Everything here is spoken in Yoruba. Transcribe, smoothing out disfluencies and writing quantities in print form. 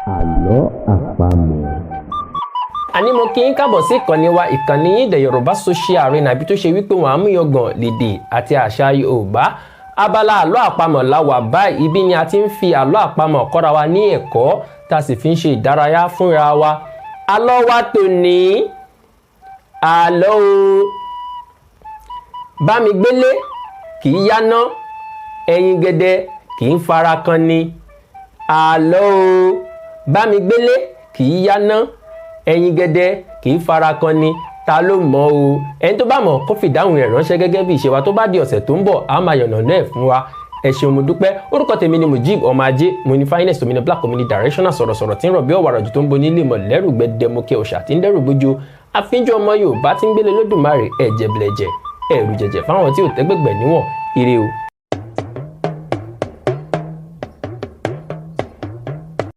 Àlọ́ àpamọ̀. Àní mo kí n káàbọ̀ sí ìkànnì wa, ìkànnì yín The Yorùbá Social Arena, ibi tó ṣe wípé wọn á mú yangàn lédè àti àṣà Yorùbá. Abala àlọ́ àpamọ̀ la wà báyìí. Ibi ni a ti ń fi àlọ́ àpamọ̀ kọ́ra wa ní ẹ̀kọ́, tá a sì fi ń ṣe ìdárayá fúnra wa. Àlọ́ wa tòní, àlọ́ o. Bámigbélé kì í yáná, ẹyin gẹdẹ kì í fara kan ni. Àlọ́ o. Bámigbélé kì í yáná, ẹyin gẹdẹ kì í fara kan ni. Ta ló mọ̀ o? Ẹni tó bá mọ̀ kó fi ìdáhùn rẹ̀ ránṣẹ́ gẹ́gẹ́ bí ìṣe wa. Tó bá di ọ̀sẹ̀ tó ń bọ̀, a máa yànnàná ẹ̀ fún wa. Ẹ ṣeun mo dúpẹ́. Orúkọ tèmi ni Mujib ọmọ ajé. Mo ní finest, omi ní black, omi ní directional, sọ̀rọ̀sọ̀rọ̀ tí ń rọ̀ bí ọ̀wàrà jù tó ń bo nílé mọ̀ lẹ́rù gbẹdẹmukẹ òṣà tí ń dẹ́rù gbójú. Àfínjú ọmọ Yorùbá tí ń gbélé lódùmarè, ẹ̀jẹ̀ bìlẹ̀jẹ̀, ẹ̀rù jẹ̀jẹ̀ fáwọn tí ò tẹ́gbẹ̀gbẹ̀ níwọ̀n. Ire o.